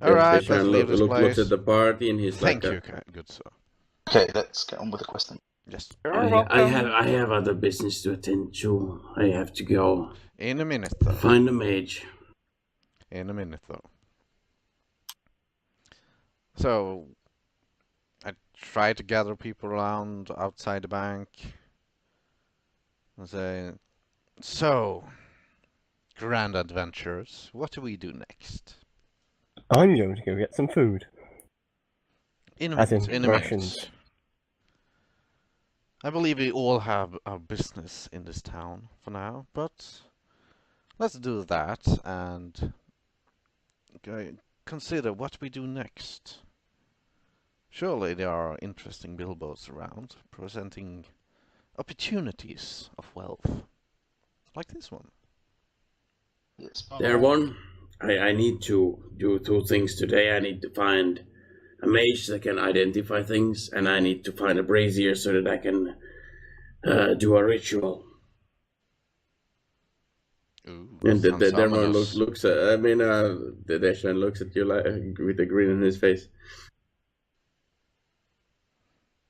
All right, Fisher let's leave this looks place. at the party and he's Thank like, you, good sir. Okay, let's get on with the question. Yes. You're welcome. I have other business to attend to. I have to go. In a minute, though. Find a mage. In a minute, though. So, I try to gather people around outside the bank. And say, so, grand adventurers, what do we do next? I'm going to go get some food. In a As minute, in in a rations. minute. I believe we all have our business in this town for now, but let's do that and consider what we do next. Surely there are interesting billboards around, presenting opportunities of wealth. Like this one. Yes, There one. I need to do two things today. I need to find a mage that can identify things, and I need to find a brazier so that I can do a ritual. Ooh, And the sounds Dermot ominous. looks at, the Deshan looks at you like with a grin on his face.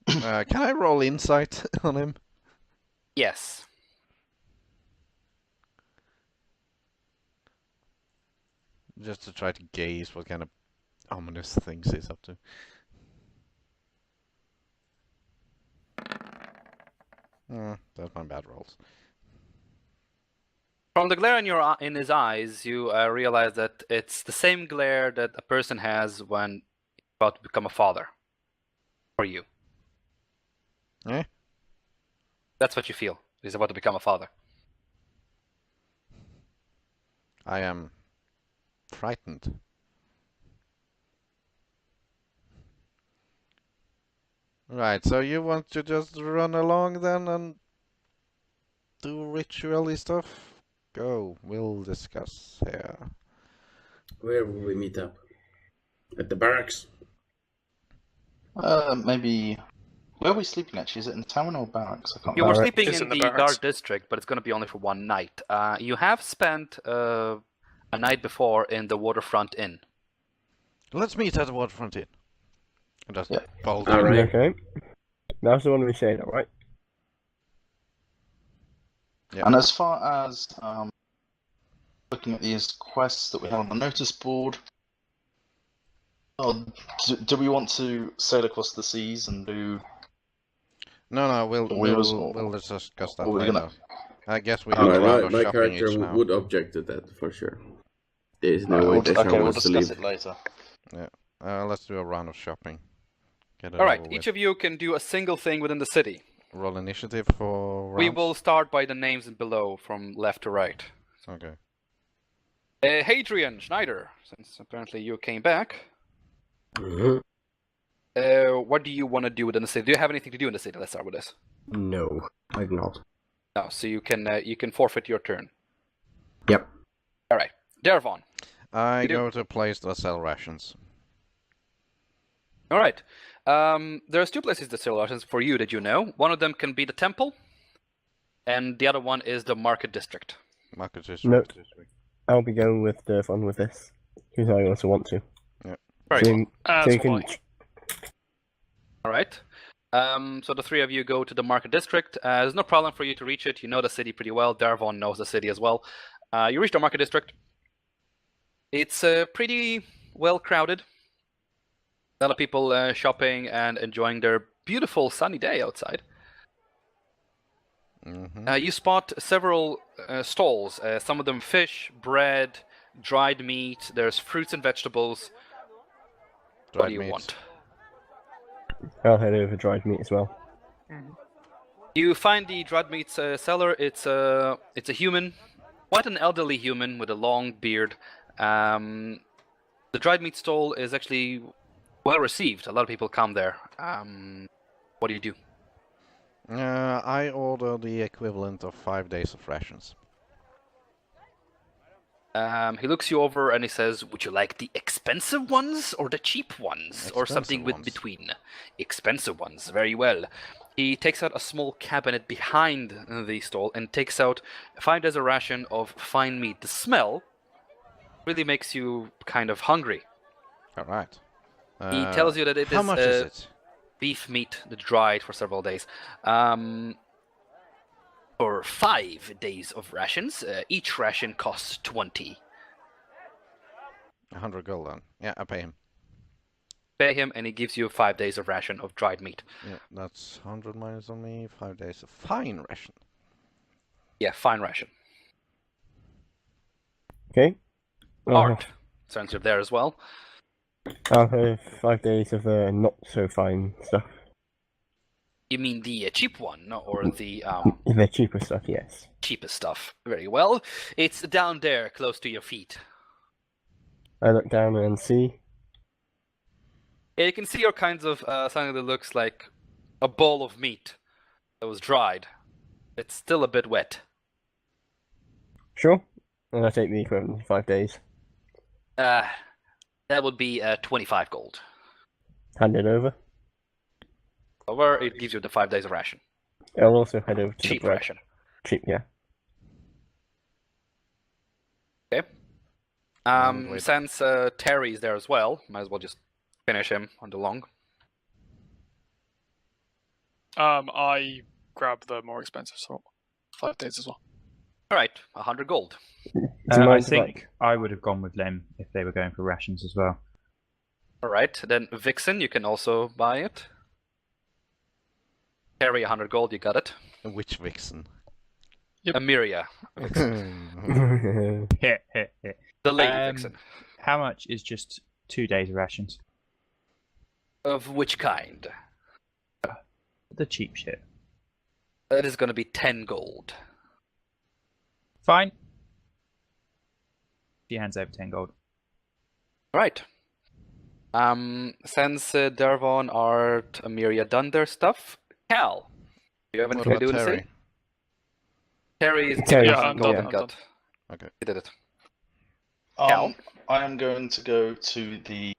Can I roll insight on him? Yes. Just to try to gauge what kind of ominous things he's up to. That's my bad rolls. From the glare in his eyes, you realize that it's the same glare that a person has when about to become a father. For you. Eh? That's what you feel. He's about to become a father. I am frightened. Right, so you want to just run along then and do ritual-y stuff? Go, we'll discuss here. Where will we meet up? At the barracks? Maybe. Where are we sleeping actually? Is it in town or barracks? I can't You were remember. sleeping It's in in the the barracks. guard district, but it's going to be only for one night. You have spent a night before in the waterfront inn. Let's meet at the waterfront inn. And just Yeah. bolt All in. right. Okay. That's the one we said, alright? Yeah. And as far as looking at these quests that we have on the notice board, do we want to sail across the seas and do? No, we'll discuss that or we're later. gonna- I guess we have a round of my shopping character each now. would object to that for sure. There's no Right, way we'll, Deshan okay, we'll wants to discuss leave. it later. Let's do a round of shopping. Get it All right, over each with. of you can do a single thing within the city. Roll initiative for rounds. We will start by the names below from left to right. Okay. Hadrian Schneider, since apparently you came back. Mhm. What do you want to do within the city? Do you have anything to do in the city? Let's start with this. No, I do not. No, so you can forfeit your turn. Yep. All right, Dervon. I You do. go to a place that sell rations. All right. There's two places that sell rations for you that you know. One of them can be the temple, and the other one is the market district. Market No. district. I'll be going with Durfon with this. Because I also want to. Very So well. you- As so you will can... All right. So the three of you go to the market district. There's no problem for you to reach it. You know the city pretty well. Darvon knows the city as well. You reach the market district. It's pretty well crowded. A lot of people shopping and enjoying their beautiful sunny day outside. You spot several stalls. Some of them fish, bread, dried meat. There's fruits and vegetables. What do you want? I'll head over dried meat as well. You find the dried meats seller. It's a human, quite an elderly human with a long beard. The dried meat stall is actually well received. A lot of people come there. What do you do? I order the equivalent of 5 days of rations. He looks you over and he says, "Would you like the expensive ones or the cheap ones, or something Expensive ones. between?" Expensive ones. Very well. He takes out a small cabinet behind the stall and takes out 5 days a ration of fine meat. The smell really makes you kind of hungry. All right. He tells you that it how is much is it? beef meat that dried for several days. For 5 days of rations, each ration costs 20. 100 gold then. Yeah, I pay him. Pay him, and he gives you 5 days of ration of dried meat. Yeah, that's 100 minus on me. 5 days of fine ration. Yeah, fine ration. Okay. Art, since you're there as well. I'll have 5 days of not so fine stuff. You mean the cheap one, or the The cheaper stuff, yes. cheapest stuff? Very well. It's down there, close to your feet. I look down and see. Yeah, you can see your kinds of something that looks like a bowl of meat that was dried. It's still a bit wet. Sure. And I take the equivalent of 5 days. That would be 25 gold. Hand it over. Or it gives you the 5 days of ration. I'll also head over to Cheap the bread. ration. Cheap, yeah. Okay. Wait. Since Terry's there as well, might as well just finish him on the long. I grab the more expensive salt. 5 days as well. Alright, 100 gold. Do you I mind think I would have gone with Lem if they were going for rations as well. Alright, then Vixen, you can also buy it. Terry, 100 gold, you got it. Which vixen? Yep. Amiria, the lady Vixen. How much is just 2 days of rations? Of which kind? The cheap shit. That is going to be 10 gold. Fine. She hands over 10 gold. Alright. Since Darvon, Art, Amiria done their stuff, Cal, do you have anything to do in the city? Terry is Terry, Yeah, I'm done. Golden I'm Gut. Okay. He did it. I am going to go to the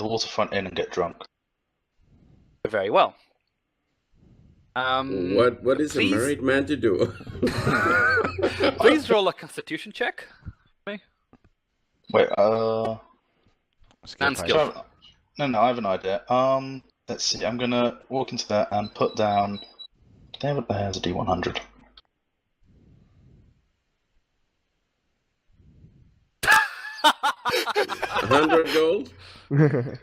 waterfront inn and get drunk. Very well. What is please- a married man to do? Please roll a Constitution check. Wait, Skip And height. skill. no, I have an idea. Let's see. I'm gonna walk into that and put down. There's a D100. $100 gold?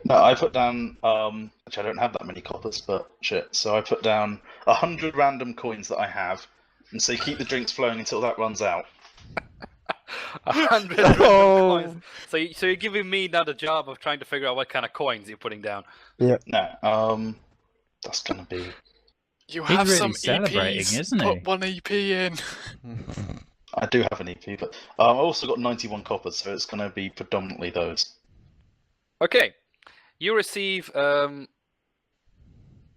No, I put down. Which I don't have that many coppers, but shit. So I put down 100 random coins that I have, and so keep the drinks flowing until that runs out. 100 random coins. So you're giving me now the job of trying to figure out what kind of coins you're putting down. No, that's gonna be. You He's have really some celebrating, EPs. isn't he? Put 1 EP in. I do have an EP, but I've also got 91 coppers, so it's gonna be predominantly those. Okay. You receive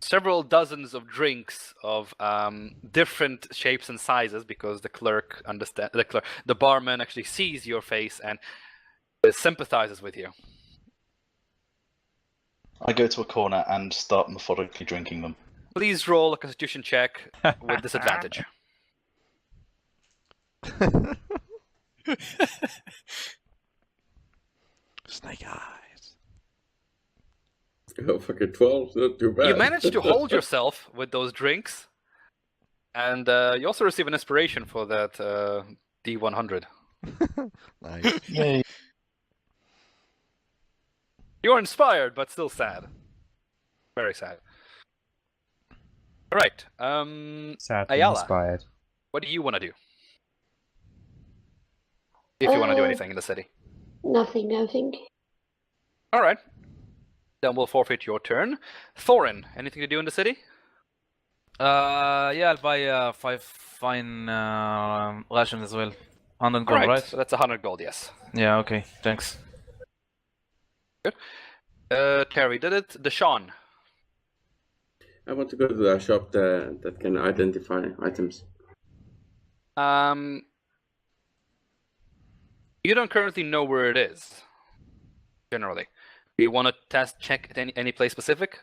several dozens of drinks of different shapes and sizes because the barman actually sees your face and sympathizes with you. I go to a corner and start methodically drinking them. Please roll a Constitution check with disadvantage. Snake eyes. Oh, fucking 12, not too bad. You manage to hold yourself with those drinks, and you also receive an inspiration for that D100. Nice. Yay! You're inspired, but still sad. Very sad. All right. Sadly Ayala. inspired. What do you want to do? If you want to do Uh, anything in the city. Nothing, I think. All right. Then we'll forfeit your turn. Thorin, anything to do in the city? Yeah, I'll buy 5 fine rations as well. 100 All gold, right. right? So that's 100 gold, yes. Yeah, okay, thanks. Terry did it. Deshaun. I want to go to the shop that can identify items. You don't currently know where it is. Generally. Do you want to check at any place specific?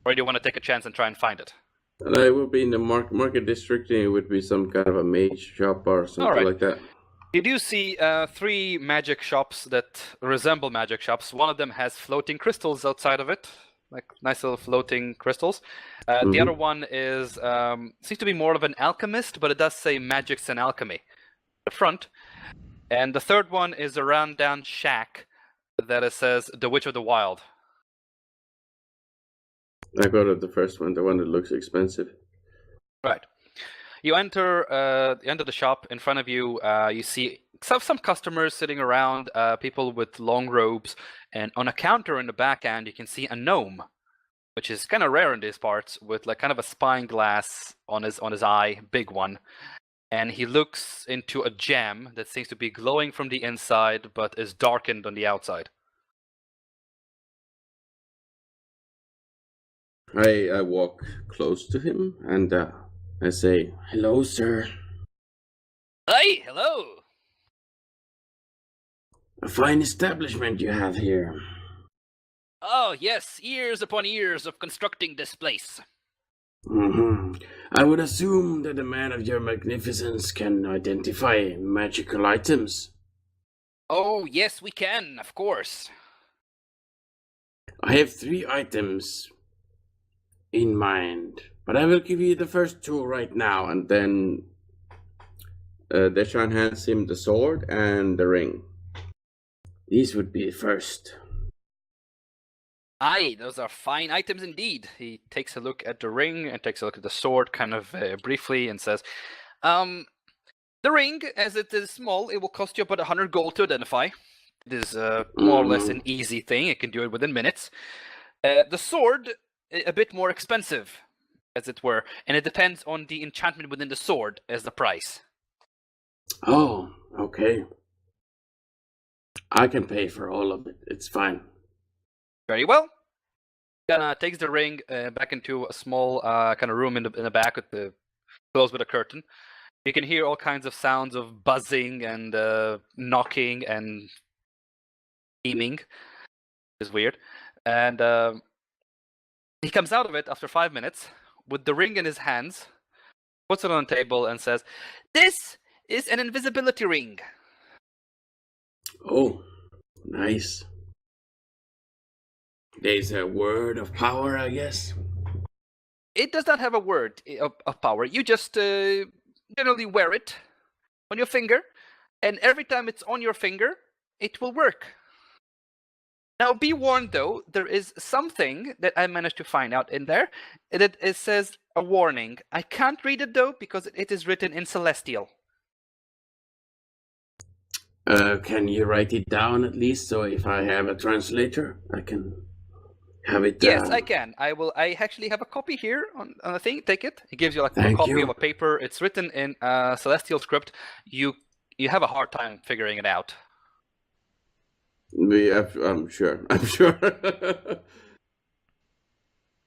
Or do you want to take a chance and try and find it? And I will be in the market district, and it would be some kind of a mage shop or something Alright. like that. You do see 3 magic shops that resemble magic shops. One of them has floating crystals outside of it, like nice little floating crystals. The other one is seems to be more of an alchemist, but it does say magics and alchemy at the front. And the third one is a rundown shack that it says the Witch of the Wild. I go to the first one, the one that looks expensive. Right. You enter the shop. In front of you, you see some customers sitting around, people with long robes, and on a counter in the back end, you can see a gnome, which is kind of rare in these parts, with like kind of a spine glass on his eye, big one, and he looks into a gem that seems to be glowing from the inside, but is darkened on the outside. I walk close to him and I say, "Hello, sir. Hey, hello. A fine establishment you have here." Oh yes, years upon years of constructing this place. I would assume that a man of your magnificence can identify magical items. Oh yes, we can, of course. I have 3 items in mind, but I will give you the first 2 right now, and then Deshan hands him the sword and the ring. These would be first. Aye, those are fine items indeed. He takes a look at the ring and takes a look at the sword kind of briefly and says, the ring, as it is small, it will cost you about 100 gold to identify. It is more or less an easy thing. It can do it within minutes. The sword, a bit more expensive, as it were, and it depends on the enchantment within the sword as the price. Oh, okay. I can pay for all of it. It's fine. Very well. Takes the ring back into a small kind of room in the back with the closed with a curtain. You can hear all kinds of sounds of buzzing and knocking and beaming. It's weird. And he comes out of it after 5 minutes with the ring in his hands, puts it on the table and says, "This is an invisibility ring." Oh, nice. There's a word of power, I guess. It does not have a word of power. You just generally wear it on your finger, and every time it's on your finger, it will work. Now, be warned, though, there is something that I managed to find out in there. It says a warning. I can't read it, though, because it is written in Celestial. Can you write it down at least, so if I have a translator, I can have it down? Yes, I can. I actually have a copy here on the thing. Take it. It gives you like Thank a copy you. of a paper. It's written in Celestial script. You have a hard time figuring it out. I'm sure. I'm sure.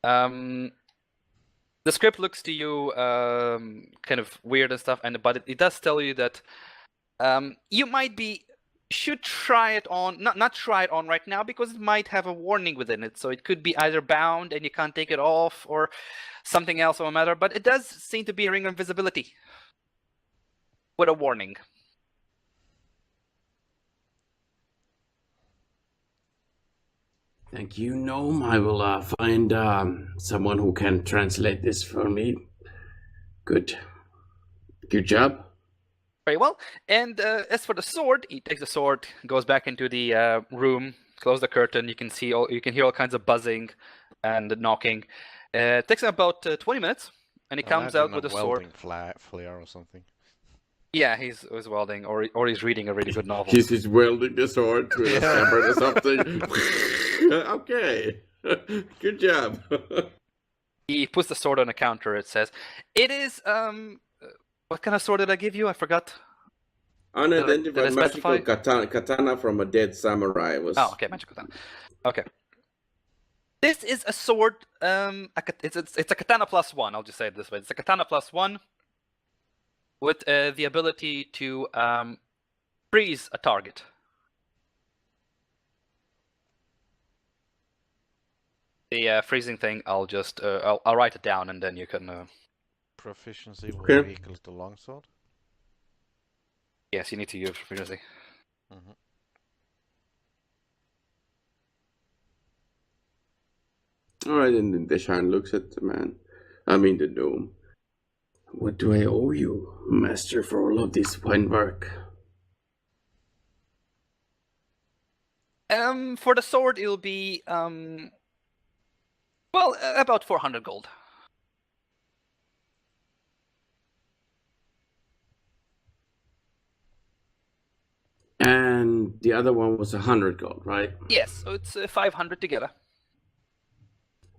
The script looks to you kind of weird and stuff, but it does tell you that you should try it on, not try it on right now, because it might have a warning within it. So it could be either bound and you can't take it off, or something else or matter. But it does seem to be a ring of invisibility with a warning. Thank you, Gnome. I will find someone who can translate this for me. Good job. Very well. And as for the sword, he takes the sword, goes back into the room, close the curtain. You can hear all kinds of buzzing and knocking. It takes him about 20 minutes, and he comes out with a sword. Flare or something. Yeah, he's welding, or he's reading a really good novel. He's welding the sword to a scabbard or something. Okay, good job. He puts the sword on a counter. It says, "It is what kind of sword did I give you? I forgot." Unidentified magical katana from a dead samurai. Oh, okay, magical katana. Okay. This is a sword. It's a katana +1. I'll just say it this way. It's a katana +1 with the ability to freeze a target. The freezing thing, I'll just I'll write it down, and then you can. Proficiency will be equal to longsword. Yes, you need to use proficiency. Mhm. Alright, and then Deshaun looks at the man. I mean the gnome. What do I owe you, master, for all of this fine work? For the sword, it'll be well, about 400 gold. And the other one was 100 gold, right? Yes, so it's 500 together.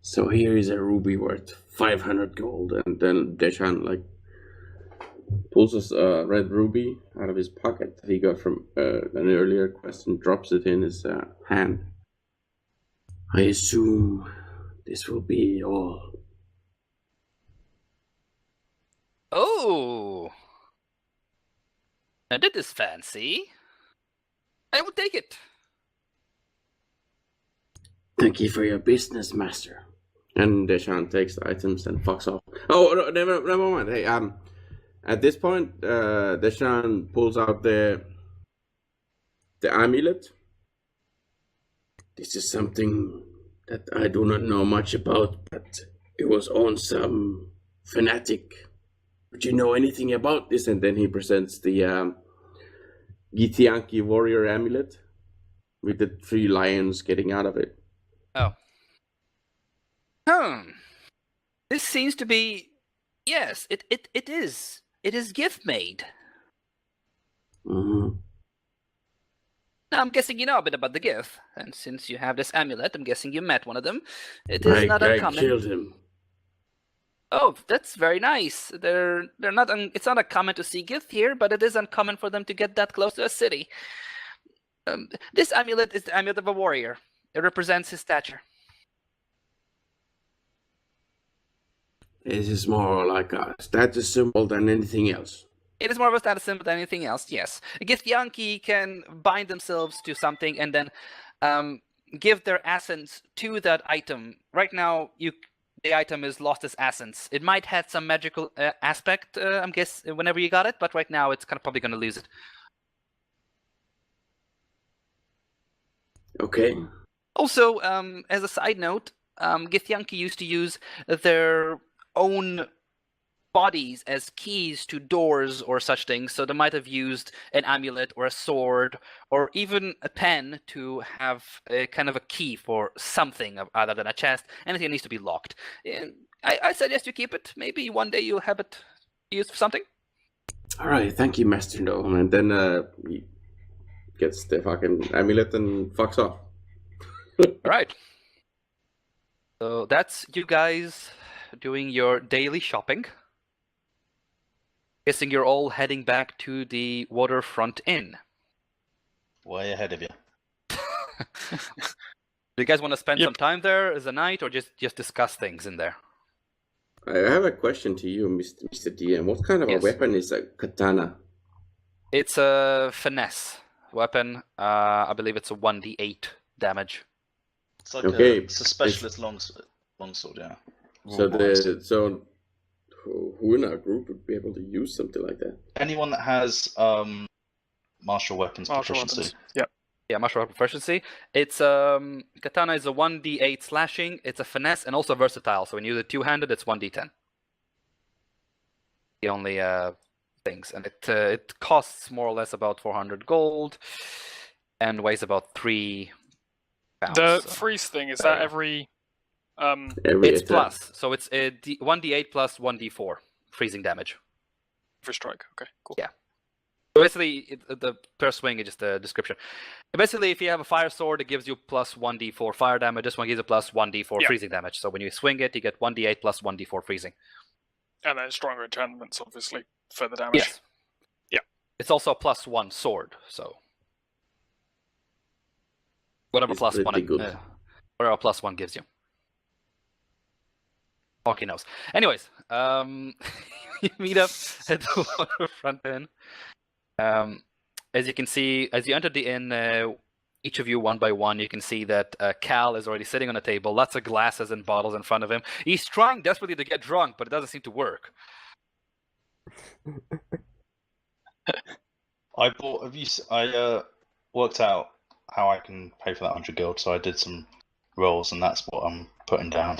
So here is a ruby worth 500 gold, and then Deshaun like pulls a red ruby out of his pocket that he got from an earlier quest and drops it in his hand. I assume this will be all. Oh! Now that is fancy. I will take it. Thank you for your business, master. And Deshaun takes the items and fucks off. Oh, no, never mind. Hey, at this point, Deshaun pulls out the amulet. This is something that I do not know much about, but it was on some fanatic. Would you know anything about this? And then he presents the Githyanki warrior amulet with the 3 lions getting out of it. Oh. This seems to be... Yes, it is. It is gift made. Mm-hmm. Now, I'm guessing you know a bit about the gift, and since you have this amulet, I'm guessing you met one of them. It is not uncommon. I killed him. Oh, that's very nice. They're not. It's not uncommon to see gift here, but it is uncommon for them to get that close to a city. This amulet is the amulet of a warrior. It represents his stature. This is more like a status symbol than anything else. It is more of a status symbol than anything else, yes. Githyanki can bind themselves to something and then give their essence to that item. Right now, the item is lost as essence. It might have some magical aspect, I'm guessing, whenever you got it, but right now it's kind of probably going to lose it. Okay. Also, as a side note, Githyanki used to use their own bodies as keys to doors or such things, so they might have used an amulet or a sword or even a pen to have a kind of a key for something other than a chest. Anything that needs to be locked. I suggest you keep it. Maybe one day you'll have it used for something. Alright, thank you, Master Gnome. And then he gets the fucking amulet and fucks off. Alright. So that's you guys doing your daily shopping. Guessing you're all heading back to the Waterfront Inn. Way ahead of you. Do you guys want to spend some time there as a night, or just discuss things in there? I have a question to you, Mr. DM. What kind of a weapon is a katana? It's a finesse weapon. I believe it's a 1d8 damage. It's like it's a specialist longsword, yeah. So who in our group would be able to use something like that? Anyone that has martial weapons proficiency. Yep. Yeah, martial weapon proficiency. It's katana is a 1d8 slashing. It's a finesse and also versatile. So when you use it two-handed, it's 1d10. The only things, and it costs more or less about 400 gold, and weighs about 3 pounds. The freeze thing, is that every it's plus, so it's a 1d8 plus 1d4 freezing damage. For strike, okay, cool. Yeah. So basically, the per swing is just a description. Basically, if you have a fire sword, it gives you plus 1d4 fire damage. This one gives you plus 1d4 freezing damage. So when you swing it, you get 1d8 plus 1d4 freezing. And then stronger enchantments, obviously, for the damage. Yes. Yeah. It's also a plus 1 sword, so whatever plus 1 whatever plus 1 gives you. Hockey knows. Anyways, you meet up at the Waterfront Inn. As you can see, as you enter the inn, each of you one by one, you can see that Cal is already sitting on a table, lots of glasses and bottles in front of him. He's trying desperately to get drunk, but it doesn't seem to work. I bought. I worked out how I can pay for that 100 gold, so I did some rolls, and that's what I'm putting down.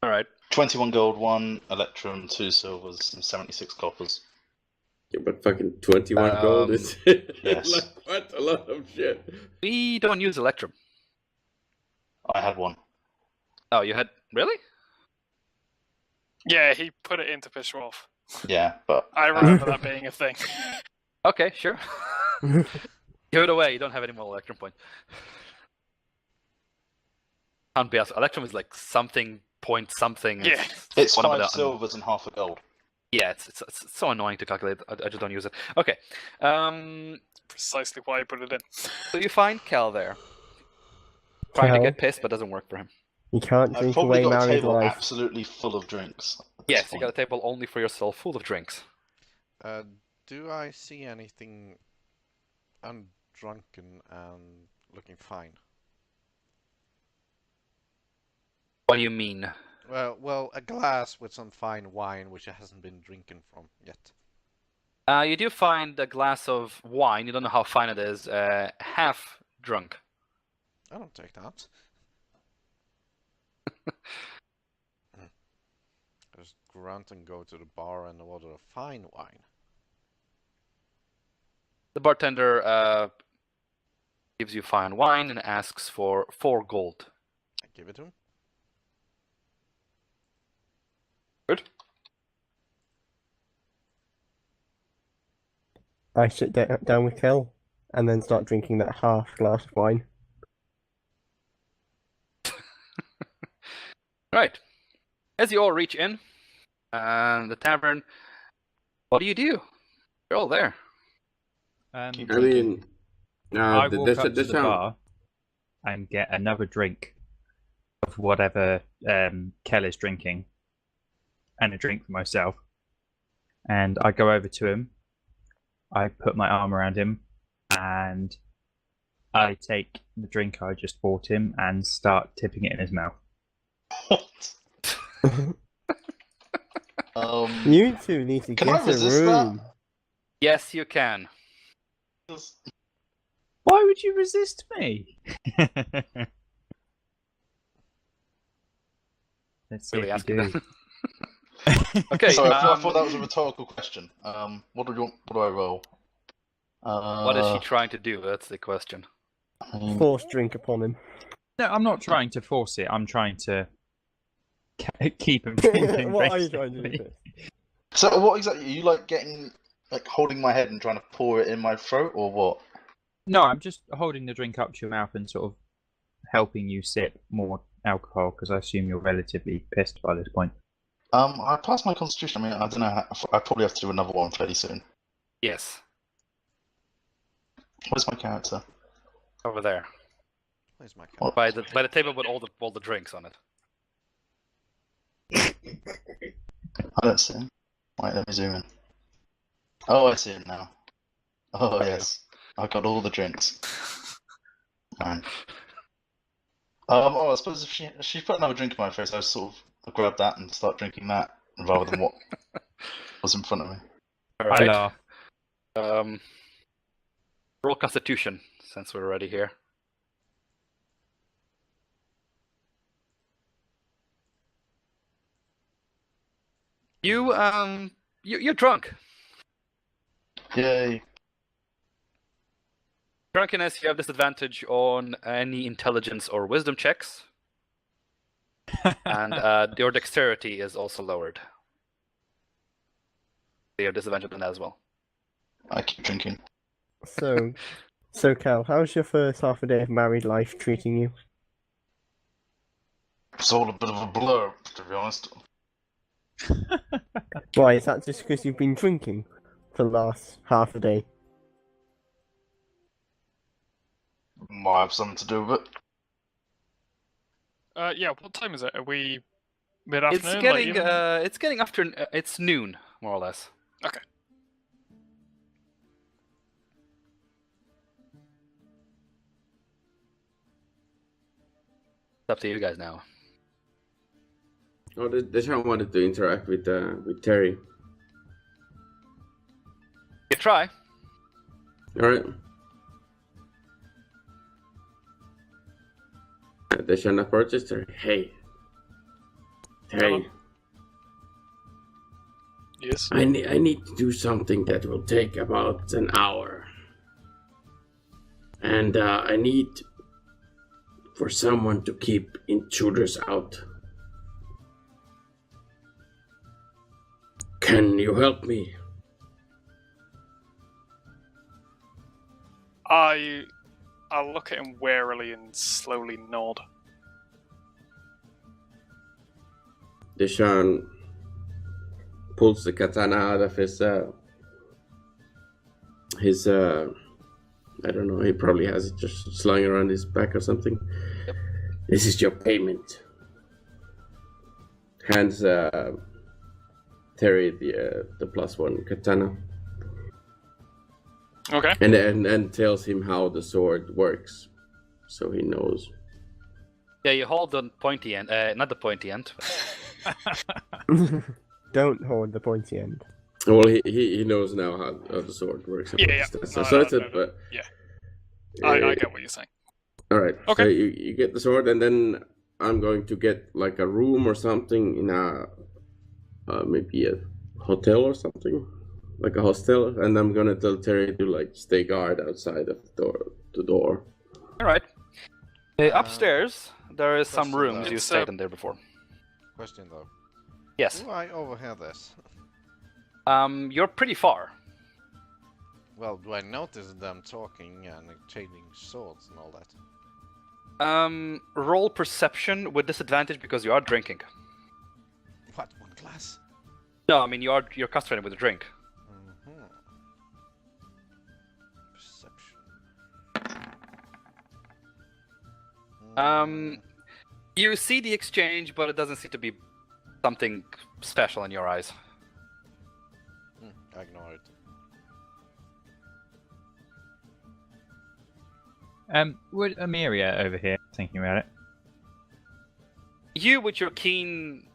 All right. 21 gold, 1 electrum, 2 silvers, and 76 coppers. Yeah, but fucking 21 gold is yes. like quite a lot of shit. We don't use electrum. I had one. Oh, you had really? Yeah, he put it in to piss you off. Yeah, but I remember that being a thing. Okay, sure. Give it away. You don't have any more electrum points. Can't be asked. Electrum is like something point something. Yeah. it's one of 5 the- silvers and half a gold. Yeah, it's so annoying to calculate. I just don't use it. Okay. Precisely why I put it in. So you find Cal there. Trying to Cal? get pissed, but doesn't work for him. You can't I've drink probably away got a married table life. absolutely full of drinks. at this Yes, you got a point. table only for yourself, full of drinks. Do I see anything undrunken and looking fine? What do you mean? Well, a glass with some fine wine which it hasn't been drinking from yet. You do find a glass of wine. You don't know how fine it is. Half drunk. I don't take that. Just grunt and go to the bar and order a fine wine. The bartender gives you fine wine and asks for 4 gold. I give it to him. Good. I sit down with Kel and then start drinking that half glass of wine. Right. As you all reach in the tavern, what do? You're all there. Keep I drinking. mean, no, I walk up to the sound. bar and get another drink of whatever Kel is drinking, and a drink for myself. And I go over to him. I put my arm around him, and I take the drink I just bought him and start tipping it in his mouth. What? You two need to Can I get a resist room. Yes, you can. Why would you resist me? Let's see Really if you ask do. Okay. Sorry, I thought that was a rhetorical question. What do you want? What do I roll? What is she trying to do? That's the question. Force drink upon him. No, I'm not trying to force it. I'm trying to keep him drinking. What are you trying to do? basically. Chris? So what exactly? Are you like holding my head and trying to pour it in my throat, or what? No, I'm just holding the drink up to your mouth and sort of helping you sip more alcohol because I assume you're relatively pissed by this point. I passed my constitution. I mean, I don't know. I probably have to do another one fairly soon. Yes. Where's my character? Over there. Where's my What? By the table with all the drinks on it. I don't see him. Wait, let me zoom in. Oh, I see him now. Oh, yes. I got all the drinks. Fine. I suppose if she put another drink in my face, I sort of grab that and start drinking that rather than what was in front of me. All I right. laugh. Roll Constitution since we're already here. You're drunk. Yay. Drunkenness, you have disadvantage on any intelligence or wisdom checks. And your dexterity is also lowered. You have disadvantage on that as well. I keep drinking. So Cal, how's your first half a day of married life treating you? It's all a bit of a blur, to be honest. Why, is that just because you've been drinking for the last half a day? Might have something to do with it. Yeah, what time is it? Are we mid-afternoon? It's getting after. It's noon, more or less. Okay. It's up to you guys now. Oh, the child wanted to interact with Terry. try. All right. They shall not purchase her. Hey. Hello? Yes. I need to do something that will take about an hour. And I need for someone to keep intruders out. Can you help me? I'll look at him warily and slowly nod. Deshaun pulls the katana out of his I don't know, he probably has it just slung around his back or something. Yep. This is your payment. Hands Terry the +1 katana. Okay. And tells him how the sword works, so he knows. Yeah, you hold the pointy end, not the pointy end. Don't hold the pointy end. Well, he knows now how the sword works. Yeah. So No, it's no, it, but yeah. I get what you're saying. all right. Okay. So you get the sword, and then I'm going to get like a room or something in a maybe a hotel or something, like a hostel, and I'm gonna tell Terry to like stay guard outside of the door. All right. Upstairs, there is some Question, rooms though. you It's, stayed in there before. Question though. Yes. Do I overhear this? You're pretty far. Well, do I notice them talking and exchanging swords and all that? Roll perception with disadvantage because you are drinking. What, one glass? No, I mean you're concentrating with a drink. Mm-hmm. Perception. You see the exchange, but it doesn't seem to be something special in your eyes. I ignore it. Would Amiria over here, thinking about it? You, with your keen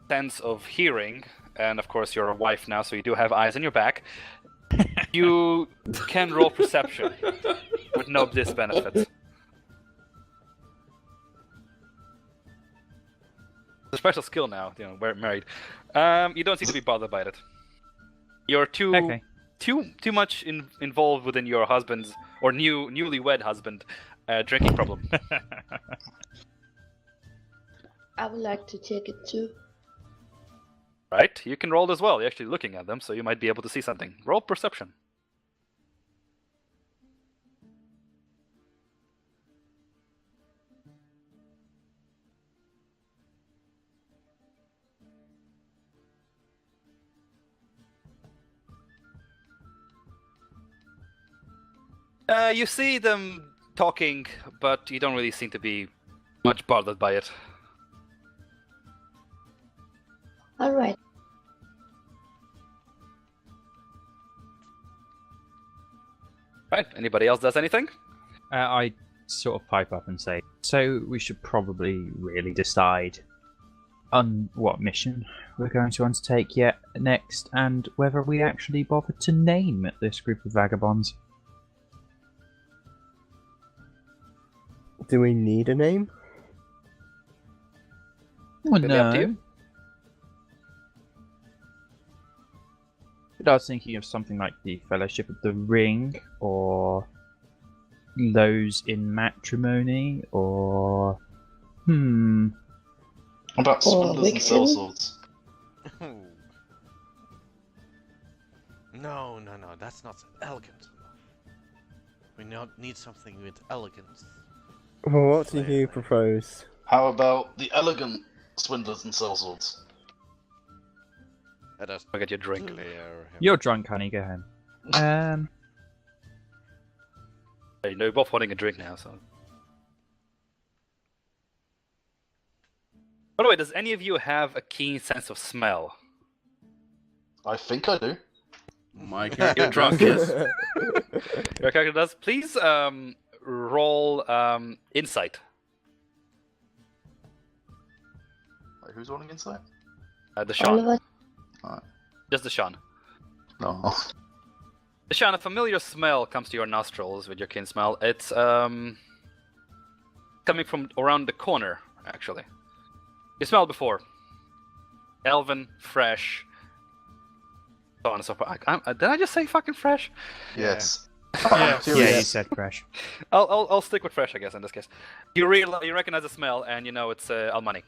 sense of hearing, and of course you're a wife now, so you do have eyes on your back, you can roll perception with no disbenefit. It's a special skill now, you know, we're married. You don't seem to be bothered by it. You're too much involved within your husband's or newlywed husband drinking problem. I would like to check it too. Right? You can roll as well. You're actually looking at them, so you might be able to see something. Roll perception. You see them talking, but you don't really seem to be much bothered by it. All right. Right. Anybody else does anything? I sort of pipe up and say, so we should probably really decide on what mission we're going to undertake yet next, and whether we actually bother to name this group of vagabonds. Do we need a name? Well, Really up to you. But I was thinking of something like the Fellowship of the Ring, or those in matrimony, or What about swindlers and sellswords? No, that's not elegant enough. We need something with elegance. Well, what do you propose? How about the elegant swindlers and sellswords? Let us I'll get your drink. clear him. you're drunk, honey. Go home. You know, you're both wanting a drink now, so. By the way, does any of you have a keen sense of smell? I think I do. My character You're drunk, yes. Your character does. Please roll insight. Wait, who's rolling insight? The All Sean. of us. Just the Sean. No. Sean, a familiar smell comes to your nostrils with your kin smell. It's coming from around the corner, actually. You smelled before. Elven, fresh, so on and so forth. Did I just say fucking fresh? Yes. Yeah. Yeah, you said fresh. I'll stick with fresh, I guess, in this case. You recognize the smell, and you know it's Almani.